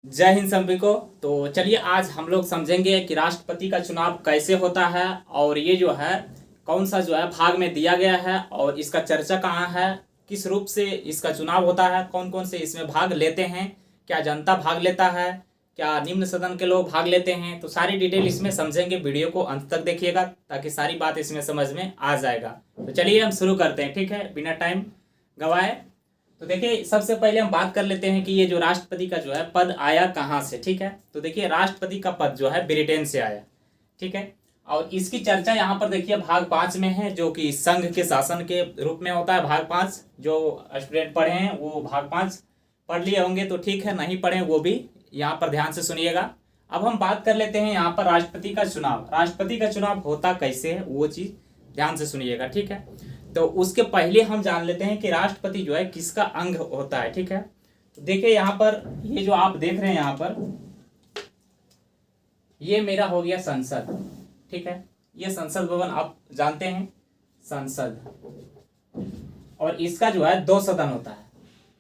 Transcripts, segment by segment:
जय हिंद सभी को। तो चलिए आज हम लोग समझेंगे कि राष्ट्रपति का चुनाव कैसे होता है और ये जो है कौन सा जो है भाग में दिया गया है और इसका चर्चा कहाँ है, किस रूप से इसका चुनाव होता है, कौन कौन से इसमें भाग लेते हैं, क्या जनता भाग लेता है, क्या निम्न सदन के लोग भाग लेते हैं। तो सारी डिटेल इसमें समझेंगे, वीडियो को अंत तक देखिएगा ताकि सारी बात इसमें समझ में आ जाएगा। तो चलिए हम शुरू करते हैं, ठीक है, बिना टाइम गवाए। तो देखिए सबसे पहले हम बात कर लेते हैं कि ये जो राष्ट्रपति का जो है पद आया कहाँ से। ठीक है, तो देखिए राष्ट्रपति का पद जो है ब्रिटेन से आया। ठीक है, और इसकी चर्चा यहाँ पर देखिए भाग 5 में है, जो कि संघ के शासन के रूप में होता है। भाग 5 जो स्टूडेंट पढ़े हैं वो भाग 5 पढ़ लिए होंगे तो ठीक है, नहीं पढ़े वो भी यहाँ पर ध्यान से सुनिएगा। अब हम बात कर लेते हैं यहाँ पर राष्ट्रपति का चुनाव। राष्ट्रपति का चुनाव होता कैसे है वो चीज़ ध्यान से सुनिएगा। ठीक है, तो उसके पहले हम जान लेते हैं कि राष्ट्रपति जो है किसका अंग होता है। ठीक है, तो देखिए यहाँ पर ये जो आप देख रहे हैं यहाँ पर ये मेरा हो गया संसद। ठीक है, ये संसद भवन आप जानते हैं, संसद, और इसका जो है 2 सदन होता है।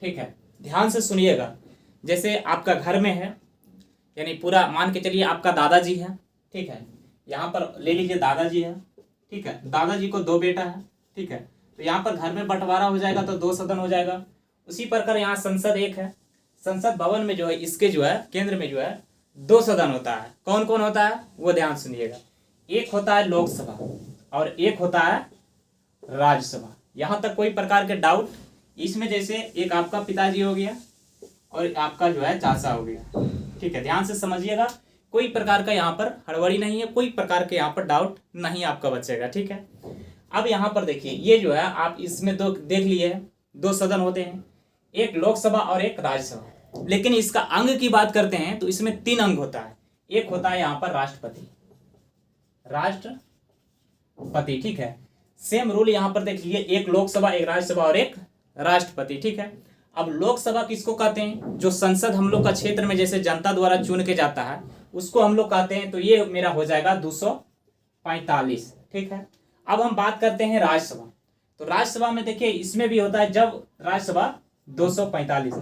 ठीक है, ध्यान से सुनिएगा। जैसे आपका घर में है, यानी पूरा मान के चलिए आपका दादाजी है। ठीक है, यहाँ पर ले लीजिए दादाजी है। ठीक है, दादाजी को 2 बेटा है। ठीक है, तो यहाँ पर घर में बंटवारा हो जाएगा तो 2 सदन हो जाएगा। उसी प्रकार यहाँ संसद एक है, संसद भवन में जो है इसके जो है केंद्र में जो है 2 सदन होता है। कौन कौन होता है वो ध्यान सुनिएगा। एक होता है लोकसभा और एक होता है राज्यसभा। यहाँ तक कोई प्रकार के डाउट इसमें, जैसे एक आपका पिताजी हो गया और आपका जो है चाचा हो गया। ठीक है, ध्यान से समझिएगा, कोई प्रकार का यहाँ पर हड़बड़ी नहीं है, कोई प्रकार के यहाँ पर डाउट नहीं आपका बचेगा। ठीक है, अब यहाँ पर देखिए ये जो है आप इसमें 2 देख लिए, 2 सदन होते हैं, एक लोकसभा और एक राज्यसभा। लेकिन इसका अंग की बात करते हैं तो इसमें 3 अंग होता है। एक होता है यहाँ पर राष्ट्रपति, राष्ट्रपति। ठीक है, सेम रूल यहाँ पर देख लीजिए, एक लोकसभा, एक राज्यसभा और एक राष्ट्रपति। ठीक है, अब लोकसभा किसको कहते हैं? जो संसद हम लोग का क्षेत्र में जैसे जनता द्वारा चुन के जाता है उसको हम लोग कहते हैं। तो ये मेरा हो जाएगा 245। ठीक है, अब हम बात करते हैं राज्यसभा। तो राज्यसभा में देखिए इसमें भी होता है जब राज्यसभा 245।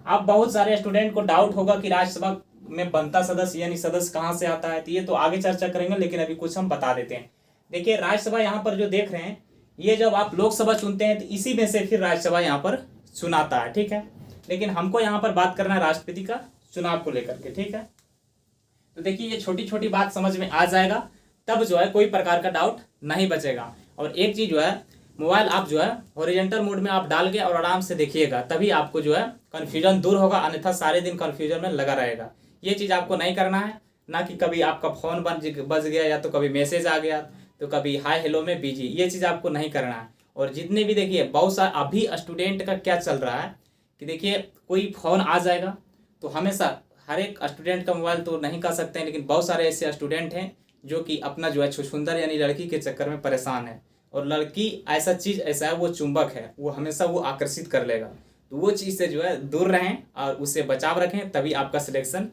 अब बहुत सारे स्टूडेंट को डाउट होगा कि राज्यसभा में बनता सदस्य यानी सदस्य कहाँ से आता है, तो ये तो आगे चर्चा करेंगे, लेकिन अभी कुछ हम बता देते हैं। देखिए राज्यसभा यहाँ पर जो देख रहे हैं, ये जब आप लोकसभा चुनते हैं तो इसी में से फिर राज्यसभा यहाँ पर चुनाता है। ठीक है, लेकिन हमको यहाँ पर बात करना है राष्ट्रपति का चुनाव को लेकर के। ठीक है, तो देखिए ये छोटी छोटी बात समझ में आ जाएगा, तब जो है कोई प्रकार का डाउट नहीं बचेगा। और एक चीज़ जो है, मोबाइल आप जो है हॉरिजॉन्टल मोड में आप डाल के और आराम से देखिएगा, तभी आपको जो है कन्फ्यूजन दूर होगा, अन्यथा सारे दिन कन्फ्यूजन में लगा रहेगा। ये चीज़ आपको नहीं करना है, ना कि कभी आपका फ़ोन बज गया या तो कभी मैसेज आ गया तो कभी हाय हेलो में बिजी, ये चीज़ आपको नहीं करना है। और जितने भी देखिए बहुत सारे अभी स्टूडेंट का क्या चल रहा है कि देखिए कोई फ़ोन आ जाएगा तो हमेशा हर एक स्टूडेंट का मोबाइल तो नहीं कर सकते हैं, लेकिन बहुत सारे ऐसे स्टूडेंट हैं जो कि अपना जो है छुछुंदर यानी लड़की के चक्कर में परेशान है। और लड़की ऐसा चीज़ ऐसा है, वो चुंबक है, वो हमेशा वो आकर्षित कर लेगा। तो वो चीज़ से जो है दूर रहें और उससे बचाव रखें, तभी आपका सिलेक्शन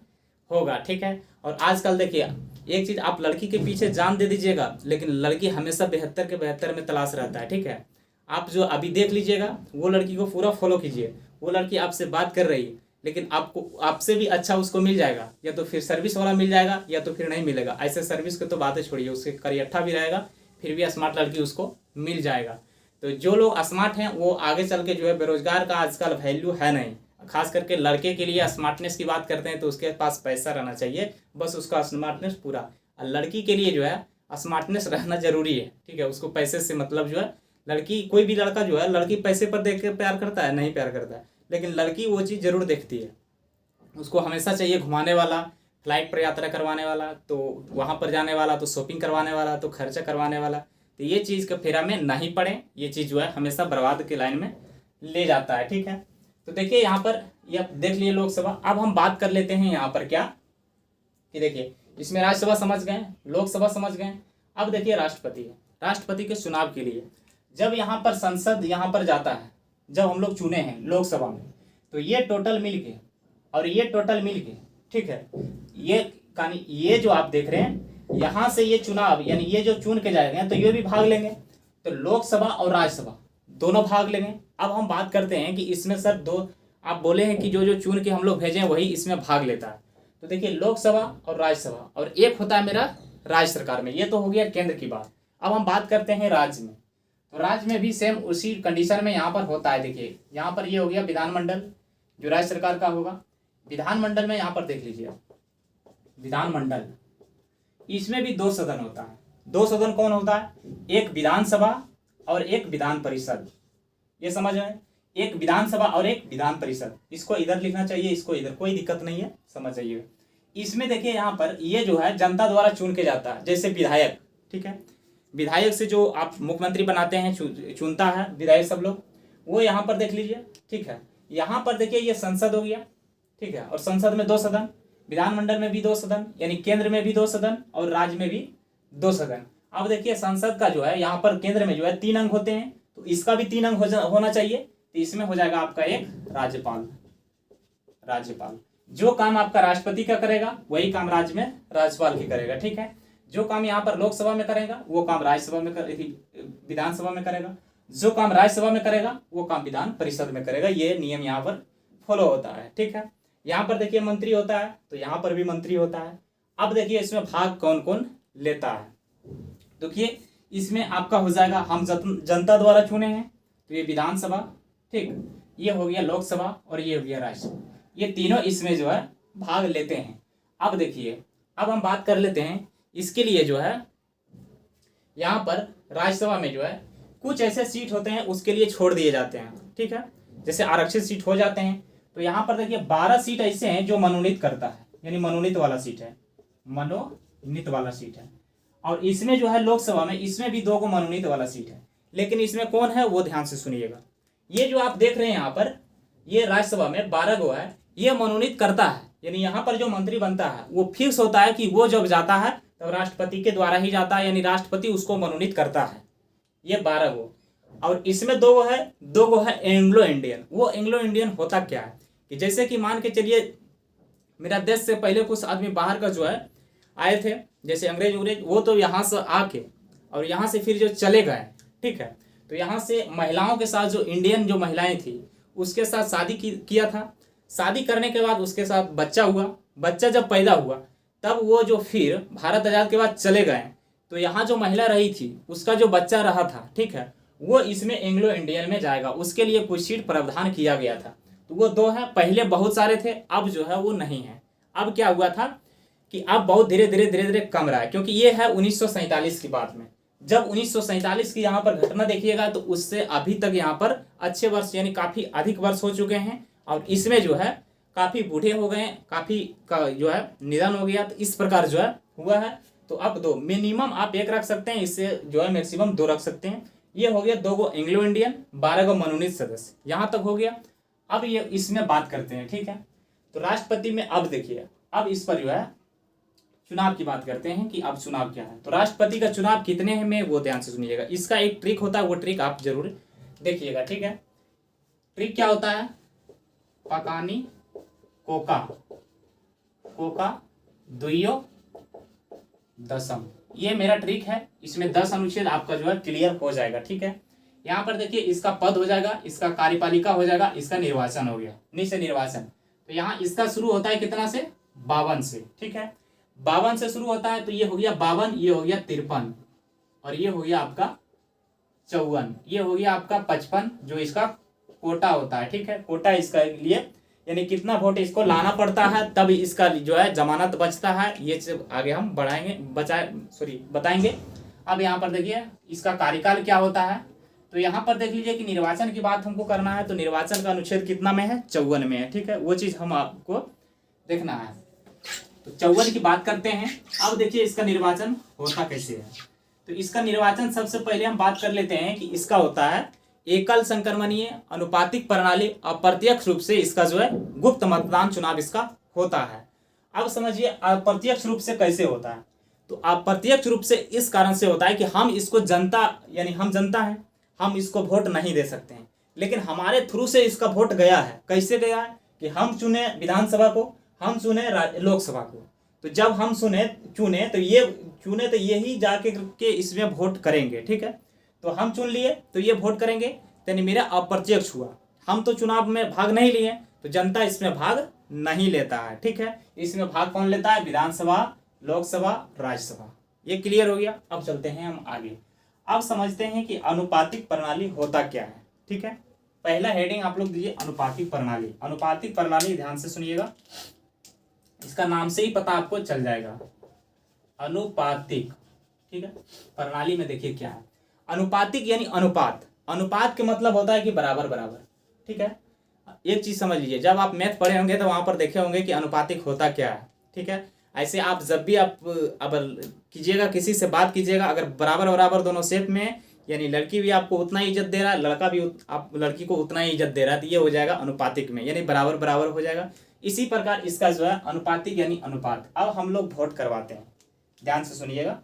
होगा। ठीक है, और आजकल देखिए एक चीज़, आप लड़की के पीछे जान दे दीजिएगा, लेकिन लड़की हमेशा 72 के 72 में तलाश रहता है। ठीक है, आप जो अभी देख लीजिएगा वो लड़की को पूरा फॉलो कीजिए, वो लड़की आपसे बात कर रही है लेकिन आपको आपसे भी अच्छा उसको मिल जाएगा, या तो फिर सर्विस वाला मिल जाएगा या तो फिर नहीं मिलेगा। ऐसे सर्विस को तो बातें छोड़िए, उसके करियठा भी रहेगा फिर भी स्मार्ट लड़की उसको मिल जाएगा। तो जो लोग स्मार्ट हैं वो आगे चल के जो है, बेरोजगार का आजकल वैल्यू है नहीं, खास करके लड़के के लिए स्मार्टनेस की बात करते हैं तो उसके पास पैसा रहना चाहिए, बस उसका स्मार्टनेस पूरा। और लड़की के लिए जो है स्मार्टनेस रहना जरूरी है। ठीक है, उसको पैसे से मतलब जो है, लड़की कोई भी लड़का जो है लड़की पैसे पर देख के प्यार करता है? नहीं प्यार करता है, लेकिन लड़की वो चीज़ जरूर देखती है, उसको हमेशा चाहिए घुमाने वाला, फ्लाइट पर यात्रा करवाने वाला, तो वहाँ पर जाने वाला, तो शॉपिंग करवाने वाला, तो खर्चा करवाने वाला। तो ये चीज़ के फेरा में नहीं पड़े, ये चीज़ जो है हमेशा बर्बाद के लाइन में ले जाता है। ठीक है, तो देखिए यहाँ पर ये देख लिए लोकसभा। अब हम बात कर लेते हैं यहाँ पर क्या कि देखिए इसमें राज्यसभा समझ गए, लोकसभा समझ गए। अब देखिए राष्ट्रपति है, राष्ट्रपति के चुनाव के लिए जब यहाँ पर संसद यहाँ पर जाता है, जब हम लोग चुने हैं लोकसभा में, तो ये टोटल मिल के और ये टोटल मिल के, ठीक है, ये जो आप देख रहे हैं यहाँ से ये चुनाव यानी ये जो चुन के जाएंगे तो ये भी भाग लेंगे, तो लोकसभा और राज्यसभा दोनों भाग लेंगे। अब हम बात करते हैं कि इसमें सर 2 आप बोले हैं कि जो जो चुन के हम लोग भेजें वही इसमें भाग लेता है। तो देखिए लोकसभा और राज्यसभा और एक होता है मेरा राज्य सरकार में। ये तो हो गया केंद्र की बात। अब हम बात करते हैं राज्य में। तो राज्य में भी सेम उसी कंडीशन में यहाँ पर होता है। देखिए यहाँ पर ये हो गया विधानमंडल जो राज्य सरकार का होगा। विधानमंडल में यहाँ पर देख लीजिए विधानमंडल, इसमें भी 2 सदन होता है। 2 सदन कौन होता है? एक विधानसभा और एक विधान परिषद। ये समझ में, एक विधानसभा और एक विधान परिषद। इसको इधर लिखना चाहिए, इसको इधर, कोई दिक्कत नहीं है, समझ जाइए। इसमें देखिए यहाँ पर ये जो है जनता द्वारा चुन के जाता है। जैसे विधायक, ठीक है, विधायक से जो आप मुख्यमंत्री बनाते हैं चुनता है विधायक सब लोग, वो यहाँ पर देख लीजिए, ठीक है। यहाँ पर देखिए ये संसद हो गया, ठीक है, और संसद में 2 सदन, विधानमंडल में भी 2 सदन, यानी केंद्र में भी 2 सदन और राज्य में भी 2 सदन। अब देखिए संसद का जो है यहाँ पर केंद्र में जो है 3 अंग होते हैं, तो इसका भी 3 अंग होना चाहिए। तो इसमें हो जाएगा आपका एक राज्यपाल। राज्यपाल जो काम आपका राष्ट्रपति का करेगा वही काम राज्य में राज्यपाल की करेगा, ठीक है। जो काम यहाँ पर लोकसभा में करेगा वो काम राज्यसभा में विधानसभा में करेगा, जो काम राज्यसभा में करेगा वो काम विधान परिषद में करेगा। ये नियम यहाँ पर फॉलो होता है, ठीक है। यहाँ पर देखिए मंत्री होता है, तो यहाँ पर भी मंत्री होता है। अब देखिए इसमें भाग कौन कौन लेता है। देखिए इसमें आपका हो जाएगा, हम जनता द्वारा चुने हैं तो ये विधानसभा, ठीक, ये हो गया लोकसभा और ये हो गया राज्यसभा। ये तीनों इसमें जो है भाग लेते हैं। अब देखिए अब हम बात कर लेते हैं इसके लिए जो है यहाँ पर राज्यसभा में जो है कुछ ऐसे सीट होते हैं उसके लिए छोड़ दिए जाते हैं, ठीक है। जैसे आरक्षित सीट हो जाते हैं, तो यहाँ पर देखिए 12 सीट ऐसे हैं जो मनोनीत करता है, यानी मनोनीत वाला सीट है, मनोनीत वाला सीट है। और इसमें जो है लोकसभा में इसमें भी 2 को मनोनीत वाला सीट है, लेकिन इसमें कौन है वो ध्यान से सुनिएगा। ये जो आप देख रहे हैं यहाँ पर, ये राज्यसभा में 12 गो है, ये मनोनीत करता है, यानी यहाँ पर जो मंत्री बनता है वो फिक्स होता है कि वो जब जाता है तब राष्ट्रपति के द्वारा ही जाता है, यानी राष्ट्रपति उसको मनोनीत करता है। ये 12 गो, और इसमें 2 गो है एंग्लो इंडियन। वो एंग्लो इंडियन होता क्या है कि जैसे कि मान के चलिए मेरा देश से पहले कुछ आदमी बाहर का जो है आए थे, जैसे अंग्रेज, वो तो यहाँ से आके और यहाँ से फिर जो चले गए, ठीक है। तो यहाँ से महिलाओं के साथ जो इंडियन जो महिलाएं थी उसके साथ शादी किया था। शादी करने के बाद उसके साथ बच्चा हुआ। बच्चा जब पैदा हुआ तब वो जो फिर भारत आज़ाद के बाद चले गए, तो यहाँ जो महिला रही थी उसका जो बच्चा रहा था, ठीक है, वो इसमें एंग्लो इंडियन में जाएगा। उसके लिए कुछ सीट प्रावधान किया गया था, तो वो 2 है। पहले बहुत सारे थे, अब जो है वो नहीं है। अब क्या हुआ था कि अब बहुत धीरे धीरे कम रहा है, क्योंकि ये है 1947 की बात में। जब 1947 की यहाँ पर घटना देखिएगा तो उससे अभी तक यहाँ पर अच्छे वर्ष यानी काफ़ी अधिक वर्ष हो चुके हैं, और इसमें जो है काफ़ी बूढ़े हो गए, काफ़ी का जो है निधन हो गया, तो इस प्रकार जो है हुआ है। तो अब 2 मिनिमम आप 1 रख सकते हैं, इससे जो है मैक्सिमम 2 रख सकते हैं। ये हो गया 2 गो एंग्लो इंडियन, 12 गो मनोनीत सदस्य, यहाँ तक हो गया। अब ये इसमें बात करते हैं, ठीक है। तो राष्ट्रपति में अब देखिए, अब इस पर जो है चुनाव की बात करते हैं कि अब चुनाव क्या है। तो राष्ट्रपति का चुनाव कितने हैं में वो ध्यान से सुनिएगा। इसका एक ट्रिक होता है, वो ट्रिक आप जरूर देखिएगा, ठीक है। ट्रिक क्या होता है? पकानी कोका कोका दुइयो दसम, ये मेरा ट्रिक है। इसमें 10 अनुच्छेद आपका जो है क्लियर हो जाएगा, ठीक है। यहाँ पर देखिए इसका पद हो जाएगा, इसका कार्यपालिका हो जाएगा, इसका निर्वाचन हो गया, निश्चय निर्वाचन। तो यहाँ इसका शुरू होता है कितना से? 52 से, ठीक है। 52 से शुरू होता है, तो ये हो गया 52, ये हो गया 53, और ये हो गया आपका 54, ये हो गया आपका 55 जो इसका कोटा होता है, ठीक है। कोटा इसका लिए यानी कितना वोट इसको लाना पड़ता है तब इसका जो है जमानत बचता है। ये सब आगे हम बताएंगे। अब यहाँ पर देखिए इसका कार्यकाल क्या होता है। तो यहाँ पर देख लीजिए कि निर्वाचन की बात हमको करना है, तो निर्वाचन का अनुच्छेद कितना में है? 54 में है, ठीक है। वो चीज़ हम आपको देखना है। तो 54 की बात करते हैं। अब देखिए इसका निर्वाचन होता कैसे है। तो इसका निर्वाचन सबसे पहले हम बात कर लेते हैं कि इसका होता है एकल संक्रमणीय अनुपातिक प्रणाली, अप्रत्यक्ष रूप से इसका जो है गुप्त मतदान चुनाव इसका होता है। अब समझिए अप्रत्यक्ष रूप से कैसे होता है। तो अप्रत्यक्ष रूप से इस कारण से होता है कि हम इसको जनता, यानी हम जनता हैं, हम इसको वोट नहीं दे सकते हैं, लेकिन हमारे थ्रू से इसका वोट गया है। कैसे गया है कि हम चुने विधानसभा को, हम चुने लोकसभा को। तो जब हम चुने तो यही जाके के इसमें वोट करेंगे, ठीक है। तो हम चुन लिए तो ये वोट करेंगे, यानी मेरा अप्रत्यक्ष हुआ। हम तो चुनाव में भाग नहीं लिए, तो जनता इसमें भाग नहीं लेता है, ठीक है। इसमें भाग कौन लेता है? विधानसभा, लोकसभा, राज्यसभा। ये क्लियर हो गया। अब चलते हैं हम आगे। अब समझते हैं कि अनुपातिक प्रणाली होता क्या है, ठीक है। पहला हेडिंग आप लोग दीजिए अनुपातिक प्रणाली। अनुपातिक प्रणाली ध्यान से सुनिएगा, इसका नाम से ही पता आपको चल जाएगा, अनुपातिक, ठीक है। प्रणाली में देखिए क्या है अनुपातिक, यानी अनुपात। अनुपात के मतलब होता है कि बराबर बराबर, ठीक है। एक चीज समझ लीजिए, जब आप मैथ पढ़े होंगे तो वहां पर देखे होंगे कि अनुपातिक होता क्या है, ठीक है। ऐसे आप जब भी आप अब कीजिएगा, किसी से बात कीजिएगा, अगर बराबर बराबर दोनों सेट में, यानी लड़की भी आपको उतना ही इज्जत दे रहा है, लड़का भी आप लड़की को उतना ही इज्जत दे रहा है, तो ये हो जाएगा अनुपातिक में, यानी बराबर बराबर हो जाएगा। इसी प्रकार इसका जो है अनुपातिक यानी अनुपात। अब हम लोग वोट करवाते हैं, ध्यान से सुनिएगा।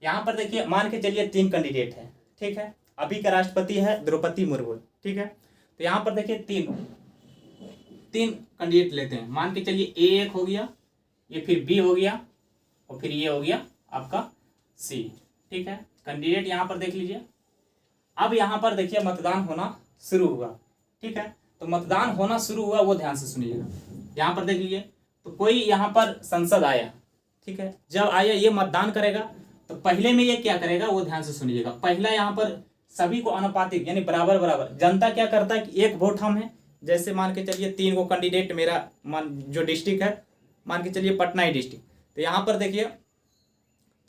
यहाँ पर देखिए, मान के चलिए 3 कैंडिडेट है, ठीक है। अभी का राष्ट्रपति है द्रौपदी मुर्मू, ठीक है। तो यहाँ पर देखिए तीन कैंडिडेट लेते हैं। मान के चलिए A1 हो गया, ये फिर B हो गया, और फिर ये हो गया आपका C, ठीक है। कैंडिडेट यहाँ पर देख लीजिए। अब यहाँ पर देखिए मतदान होना शुरू हुआ, ठीक है। तो मतदान होना शुरू हुआ, वो ध्यान से सुनिएगा। यहाँ पर देख लीजिए, तो कोई यहाँ पर संसद आया, ठीक है। जब आया ये मतदान करेगा, तो पहले में ये क्या करेगा वो ध्यान से सुनिएगा। पहला यहाँ पर सभी को अनुपातिक यानी बराबर बराबर, जनता क्या करता है कि एक वोट हम है, जैसे मान के चलिए 3 को कैंडिडेट, मेरा जो डिस्ट्रिक्ट है मान के चलिए पटना ही डिस्ट्रिक्ट, तो यहाँ पर देखिए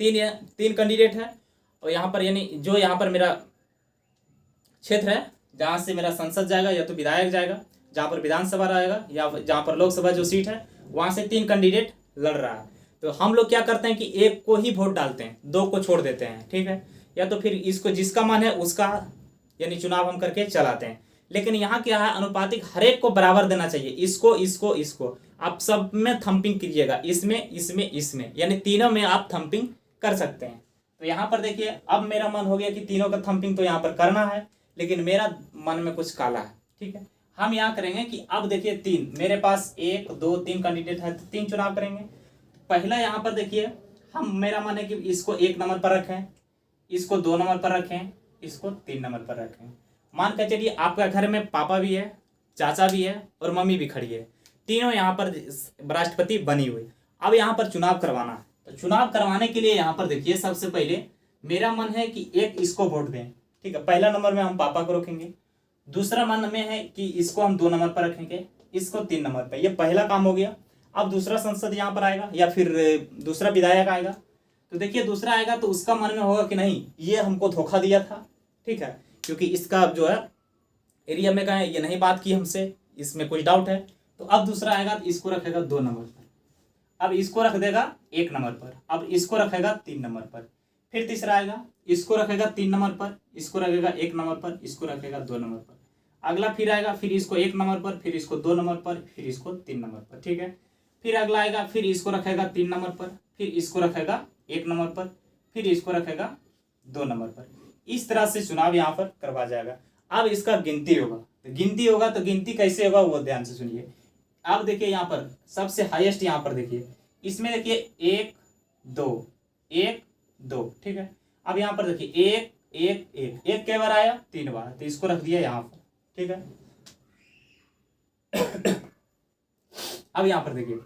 तीन कैंडिडेट है, और यहाँ पर यानी जो यहाँ पर मेरा क्षेत्र है जहाँ से मेरा संसद जाएगा, या तो विधायक जाएगा, जहाँ पर विधानसभा रहेगा, या जहाँ पर लोकसभा जो सीट है वहाँ से 3 कैंडिडेट लड़ रहा है। तो हम लोग क्या करते हैं कि एक को ही वोट डालते हैं, 2 को छोड़ देते हैं, ठीक है। या तो फिर इसको जिसका मन है उसका यानी चुनाव हम करके चलाते हैं। लेकिन यहाँ क्या है, अनुपातिक हर एक को बराबर देना चाहिए, इसको इसको इसको। आप सब में थंपिंग कीजिएगा, इसमें इसमें इसमें, यानी तीनों में आप थंपिंग कर सकते हैं। तो यहाँ पर देखिए, अब मेरा मन हो गया कि तीनों का थंपिंग तो यहाँ पर करना है, लेकिन मेरा मन में कुछ काला है, ठीक है। हम यहाँ करेंगे कि अब देखिए 3 मेरे पास 1 2 3 कैंडिडेट है, तो 3 चुनाव करेंगे। पहला यहाँ पर देखिए, हम मेरा मन है कि इसको 1 नंबर पर रखें, इसको 2 नंबर पर रखें, इसको 3 नंबर पर रखें। मान कर चलिए आपका घर में पापा भी है, चाचा भी है, और मम्मी भी खड़ी है, तीनों यहाँ पर राष्ट्रपति बनी हुई। अब यहाँ पर चुनाव करवाना है, तो चुनाव करवाने के लिए यहाँ पर देखिए, सबसे पहले मेरा मन है कि एक इसको वोट दें, ठीक है। पहला नंबर में हम पापा को रखेंगे, दूसरा मन में है कि इसको हम 2 नंबर पर रखेंगे, इसको 3 नंबर पर। ये पहला काम हो गया। अब दूसरा संसद यहाँ पर आएगा, या फिर दूसरा विधायक आएगा, तो देखिए दूसरा आएगा तो उसका मन में होगा कि नहीं ये हमको धोखा दिया था, ठीक है, क्योंकि इसका जो है एरिया में का है, ये नहीं बात की हमसे, इसमें कुछ डाउट है। तो अब दूसरा आएगा तो इसको रखेगा 2 नंबर पर, अब इसको रख देगा 1 नंबर पर, अब इसको रखेगा 3 नंबर पर। फिर तीसरा आएगा, इसको रखेगा 3 नंबर पर, इसको रखेगा 1 नंबर पर, इसको रखेगा 2 नंबर पर। अगला फिर आएगा, फिर इसको 1 नंबर पर, फिर इसको 2 नंबर पर, फिर इसको 3 नंबर पर, ठीक है। फिर अगला आएगा, फिर इसको रखेगा 3 नंबर पर, फिर इसको रखेगा 1 नंबर पर, फिर इसको रखेगा 2 नंबर पर। इस तरह से चुनाव यहाँ पर करवा जाएगा। अब इसका गिनती होगा, तो गिनती कैसे होगा वो ध्यान से सुनिए। अब देखिए यहाँ पर सबसे हाईएस्ट, यहाँ पर देखिए इसमें देखिए 1 2 1 2, ठीक है। अब यहाँ पर देखिए 1 1 1 1 कै बार आया? 3 बार, तो इसको रख दिया यहाँ पर, ठीक है। अब यहाँ पर देखिए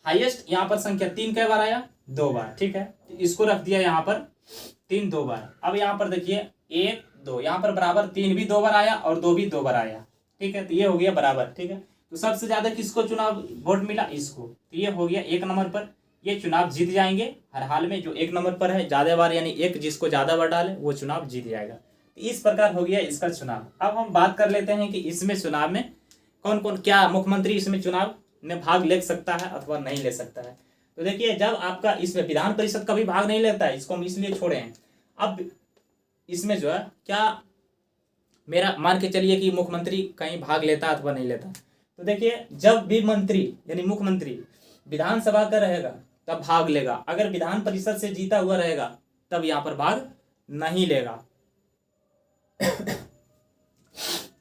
हाईएस्ट यहाँ पर संख्या 3 कै बार आया? 2 बार, ठीक है। तो इसको रख दिया यहाँ पर 3 2 बार। अब यहाँ पर देखिए 1 2, यहाँ पर बराबर 3 भी 2 बार आया और 2 भी 2 बार आया, ठीक है। तो ये हो गया बराबर, ठीक है। तो सबसे ज्यादा किसको चुनाव वोट मिला? इसको। तो ये हो गया 1 नंबर पर, ये चुनाव जीत जाएंगे हर हाल में। जो 1 नंबर पर है ज्यादा बार, यानी एक जिसको ज्यादा बार डाले वो चुनाव जीत जाएगा। तो इस प्रकार हो गया इसका चुनाव। अब हम बात कर लेते हैं कि इसमें चुनाव में कौन कौन, क्या मुख्यमंत्री इसमें चुनाव में भाग ले सकता है अथवा नहीं ले सकता है। तो देखिए जब आपका इसमें विधान परिषद का भी भाग नहीं लेता है, इसको हम इसलिए छोड़े हैं। अब इसमें जो है क्या, मेरा मान के चलिए कि मुख्यमंत्री कहीं भाग लेता अथवा नहीं लेता, तो देखिए जब भी मंत्री यानी मुख्यमंत्री विधानसभा का रहेगा तब भाग लेगा, अगर विधान परिषद से जीता हुआ रहेगा तब यहाँ पर भाग नहीं लेगा।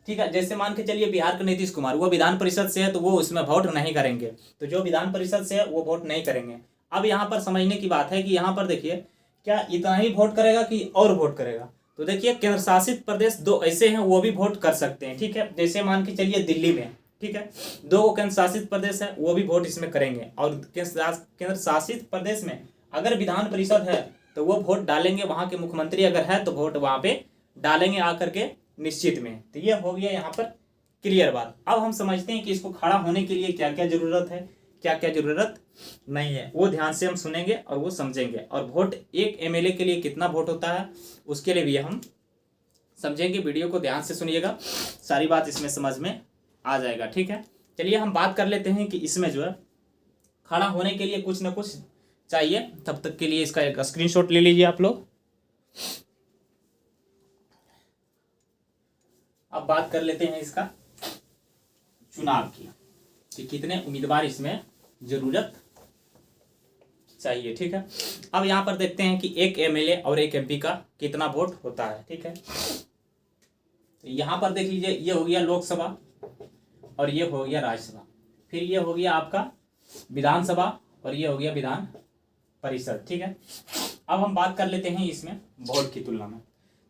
ठीक है, जैसे मान के चलिए बिहार के नीतीश कुमार, वो विधान परिषद से है तो वो उसमें वोट नहीं करेंगे, तो जो विधान परिषद से है वो वोट नहीं करेंगे। अब यहाँ पर समझने की बात है कि यहाँ पर देखिए क्या इतना ही वोट करेगा कि और वोट करेगा। तो देखिए केंद्र शासित प्रदेश 2 ऐसे हैं वो भी वोट कर सकते हैं, ठीक है। जैसे मान के चलिए दिल्ली में, ठीक है। 2 केंद्र शासित प्रदेश है, वो भी वोट इसमें करेंगे। और केंद्र शासित प्रदेश में अगर विधान परिषद है तो वो वोट डालेंगे, वहां के मुख्यमंत्री अगर है तो वोट वहां पे डालेंगे आकर के निश्चित में। तो ये हो गया यहाँ पर क्लियर बात। अब हम समझते हैं कि इसको खड़ा होने के लिए क्या क्या जरूरत है, क्या क्या जरूरत नहीं है, वो ध्यान से हम सुनेंगे और वो समझेंगे। और वोट एक एमएलए के लिए कितना वोट होता है उसके लिए भी हम समझेंगे। वीडियो को ध्यान से सुनिएगा, सारी बात इसमें समझ में आ जाएगा, ठीक है। चलिए हम बात कर लेते हैं कि इसमें जो है खड़ा होने के लिए कुछ ना कुछ चाहिए। तब तक के लिए इसका एक स्क्रीनशॉट ले लीजिए आप लोग। अब बात कर लेते हैं इसका चुनाव की कि कितने उम्मीदवार इसमें जरूरत चाहिए, ठीक है। अब यहाँ पर देखते हैं कि एक एमएलए और एक एमपी का कितना वोट होता है, ठीक है। तो यहाँ पर देख लीजिए, ये हो गया लोकसभा और ये हो गया राज्यसभा, फिर ये हो गया आपका विधानसभा और ये हो गया विधान परिषद, ठीक है। अब हम बात कर लेते हैं इसमें वोट की तुलना में।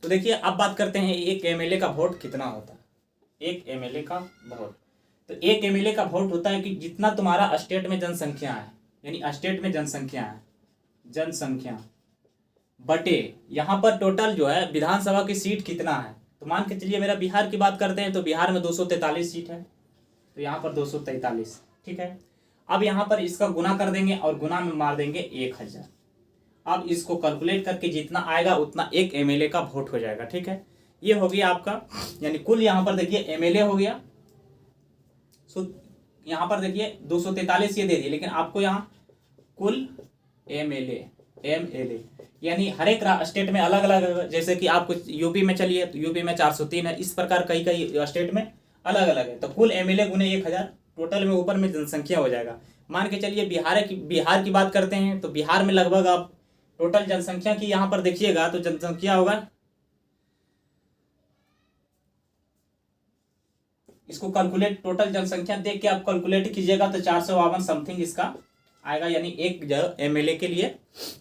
तो देखिए अब बात करते हैं एक एमएलए का वोट कितना होता है। एक एमएलए का वोट, तो एक एमएलए का वोट होता है कि जितना तुम्हारा स्टेट में जनसंख्या है, यानी स्टेट में जनसंख्या है, जनसंख्या बटे यहाँ पर टोटल जो है विधानसभा की सीट कितना है। तो मान के चलिए मेरा बिहार की बात करते हैं तो बिहार में 243 सीट है, तो यहाँ पर 243, ठीक है। अब यहाँ पर इसका गुना कर देंगे और गुना में मार देंगे 1000। अब इसको कैलकुलेट करके जितना आएगा उतना एक एमएलए का वोट हो जाएगा, ठीक है। ये हो गया आपका, यानी कुल यहाँ पर देखिए एमएलए हो गया। सो यहाँ पर देखिए 243 ये दे दिए, लेकिन आपको यहाँ कुल एमएलए यानी हर एक स्टेट में अलग अलग, जैसे कि आपको यूपी में चलिए तो यूपी में 403 है, इस प्रकार कई कई स्टेट में अलग अलग है। तो कुल एमएलए गुने 1000 टोटल में ऊपर में जनसंख्या हो जाएगा। मान के चलिए बिहार की बात करते हैं तो बिहार में लगभग आप टोटल जनसंख्या की यहाँ पर देखिएगा तो जनसंख्या होगा, इसको कैलकुलेट टोटल जनसंख्या देख के आप कैलकुलेट कीजिएगा तो 452 समथिंग इसका आएगा, यानी एक एमएलए के लिए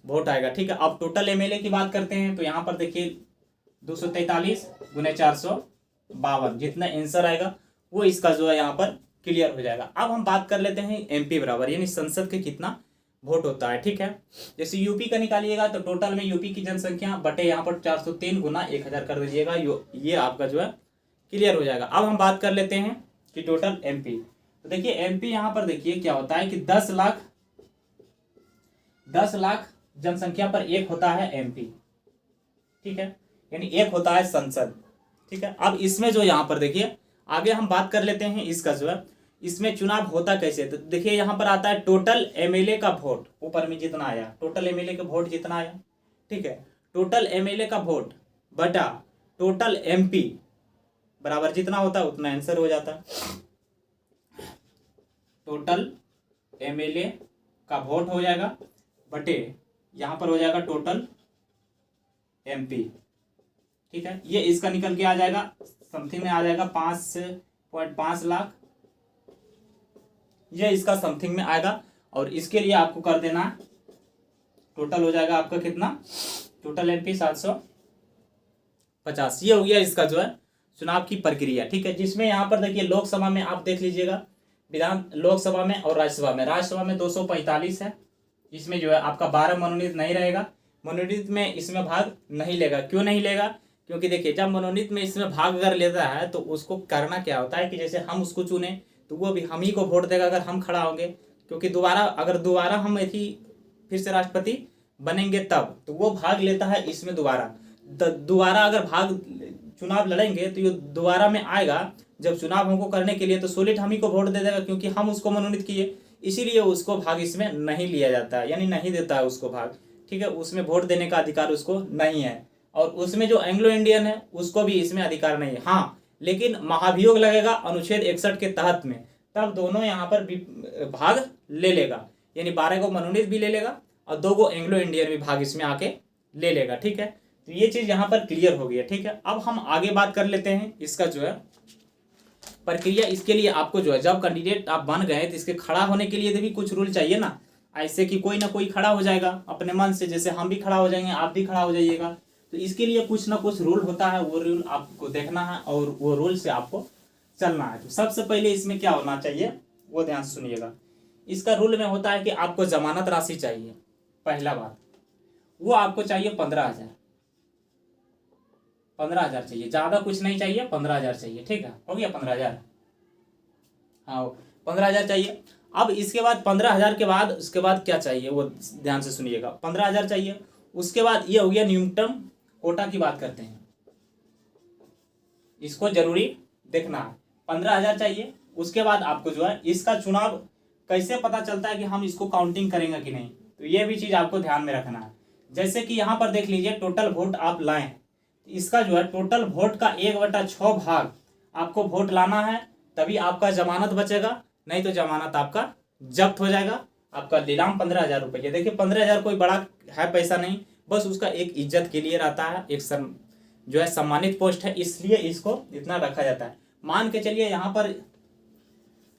वोट आएगा, ठीक है। अब टोटल एमएलए की बात करते हैं तो यहाँ पर देखिए 243 गुने 452 जितना आंसर आएगा वो इसका जो है यहाँ पर क्लियर हो जाएगा। अब हम बात कर लेते हैं एमपी बराबर, यानी संसद के कितना वोट होता है, ठीक है। जैसे यूपी का निकालिएगा तो टोटल में यूपी की जनसंख्या बटे यहाँ पर 403 गुना 1000 कर दीजिएगा, ये आपका जो है क्लियर हो जाएगा। अब हम बात कर लेते हैं कि टोटल एमपी, तो देखिए एमपी यहाँ पर देखिए क्या होता है कि 10 लाख जनसंख्या पर एक होता है एमपी, ठीक है, यानी एक होता है संसद, ठीक है। अब इसमें जो यहाँ पर देखिए आगे हम बात कर लेते हैं इसका जो है इसमें चुनाव होता कैसे। तो देखिए यहाँ पर आता है टोटल एमएलए का वोट, ऊपर में जितना आया टोटल एमएलए का वोट जितना आया, ठीक है, टोटल एमएलए का वोट बटा टोटल एमपी बराबर जितना होता है उतना आंसर हो जाता है। टोटल एमएलए का वोट हो जाएगा बटे यहाँ पर हो जाएगा टोटल एमपी, ठीक है। ये इसका निकल के आ जाएगा समथिंग में आ जाएगा 5.5 लाख, ये इसका समथिंग में आएगा। और इसके लिए आपको कर देना टोटल हो जाएगा आपका कितना, टोटल एमपी 750। ये हो गया इसका जो है चुनाव की प्रक्रिया, ठीक है। जिसमें यहाँ पर देखिए लोकसभा में आप देख लीजिएगा, लोकसभा में और राज्यसभा में 245 है, इसमें जो है आपका 12 मनोनीत नहीं रहेगा। मनोनीत में इसमें भाग नहीं लेगा, क्यों नहीं लेगा, क्योंकि देखिए जब मनोनीत में इसमें भाग अगर लेता है तो उसको करना क्या होता है कि जैसे हम उसको चुने तो वो भी हम ही को वोट देगा अगर हम खड़ा होंगे, क्योंकि दोबारा हम फिर से राष्ट्रपति बनेंगे तब तो वो भाग लेता है इसमें दोबारा अगर भाग चुनाव लड़ेंगे तो ये दोबारा में आएगा। जब चुनाव हमको करने के लिए तो सोलिड हम ही को वोट दे देगा, क्योंकि हम उसको मनोनीत किए, इसीलिए उसको भाग इसमें नहीं लिया जाता है, यानी नहीं देता है उसको भाग, ठीक है। उसमें वोट देने का अधिकार उसको नहीं है। और उसमें जो एंग्लो इंडियन है उसको भी इसमें अधिकार नहीं है, हाँ, लेकिन महाभियोग लगेगा अनुच्छेद 61 के तहत में, तब दोनों यहाँ पर भाग ले लेगा, यानी 12 को मनोनीत भी ले लेगा और 2 को एंग्लो इंडियन भी भाग इसमें आके ले लेगा, ठीक है। तो ये चीज यहाँ पर क्लियर हो गई है, ठीक है। अब हम आगे बात कर लेते हैं इसका जो है प्रक्रिया। इसके लिए आपको जो है जब कैंडिडेट आप बन गए तो इसके खड़ा होने के लिए भी कुछ रूल चाहिए ना, ऐसे कि कोई ना कोई खड़ा हो जाएगा अपने मन से, जैसे हम भी खड़ा हो जाएंगे, आप भी खड़ा हो जाइएगा, तो इसके लिए कुछ ना कुछ रूल होता है, वो रूल आपको देखना है और वो रूल से आपको चलना है। तो सबसे पहले इसमें क्या होना चाहिए वो ध्यान से सुनिएगा। इसका रूल में होता है कि आपको जमानत राशि चाहिए। पहला बात वो आपको चाहिए 15,000। 15,000 चाहिए, ज्यादा कुछ नहीं चाहिए, 15,000 चाहिए। ठीक है, हो गया 15,000। हाँ 15,000 चाहिए। अब इसके बाद 15,000 के बाद उसके बाद क्या चाहिए वो ध्यान से सुनिएगा। 15,000 चाहिए, उसके बाद ये हो गया न्यूनतम कोटा की बात करते हैं, इसको जरूरी देखना है। 15,000 चाहिए, उसके बाद आपको जो है इसका चुनाव कैसे पता चलता है कि हम इसको काउंटिंग करेंगे कि नहीं, तो ये भी चीज आपको ध्यान में रखना है। जैसे कि यहाँ पर देख लीजिए टोटल वोट आप लाएं, इसका जो है टोटल वोट का 1/6 भाग आपको वोट लाना है, तभी आपका जमानत बचेगा, नहीं तो जमानत आपका जब्त हो जाएगा। आपका नीलाम 15,000 रुपये। देखिए 15,000 कोई बड़ा है पैसा नहीं, बस उसका एक इज्जत के लिए रहता है, एक जो है सम्मानित पोस्ट है, इसलिए इसको इतना रखा जाता है। मान के चलिए यहाँ पर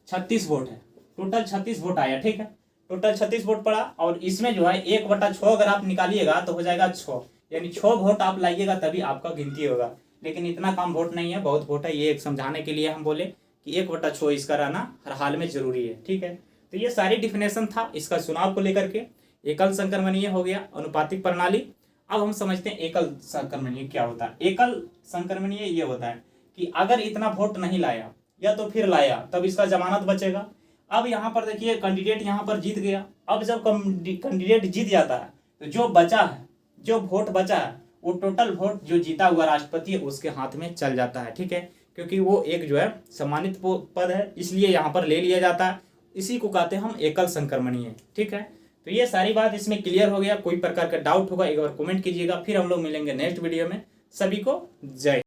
36 वोट है, टोटल 36 वोट आया। ठीक है, टोटल 36 वोट पड़ा, और इसमें जो है 1/6 अगर आप निकालिएगा तो हो जाएगा 6, यानी 6 वोट आप लाइएगा तभी आपका गिनती होगा। लेकिन इतना कम वोट नहीं है, बहुत वोट है, ये एक समझाने के लिए हम बोले कि 1/6 इसका रहना हर हाल में जरूरी है। ठीक है, तो ये सारी डिफिनेशन था इसका चुनाव को लेकर के। एकल संक्रमणीय हो गया, अनुपातिक प्रणाली। अब हम समझते हैं एकल संक्रमणीय क्या होता है। एकल संक्रमणीय ये होता है कि अगर इतना वोट नहीं लाया या तो फिर लाया तब इसका जमानत बचेगा। अब यहाँ पर देखिए कैंडिडेट यहाँ पर जीत गया। अब जब कैंडिडेट जीत जाता है तो जो बचा है, जो वोट बचा है, वो टोटल वोट जो जीता हुआ राष्ट्रपति है उसके हाथ में चल जाता है। ठीक है, क्योंकि वो एक जो है सम्मानित पद है, इसलिए यहाँ पर ले लिया जाता है। इसी को कहते हैं हम एकल संक्रमणीय। ठीक है, तो ये सारी बात इसमें क्लियर हो गया। कोई प्रकार का डाउट होगा एक बार कमेंट कीजिएगा। फिर हम लोग मिलेंगे नेक्स्ट वीडियो में। सभी को जय।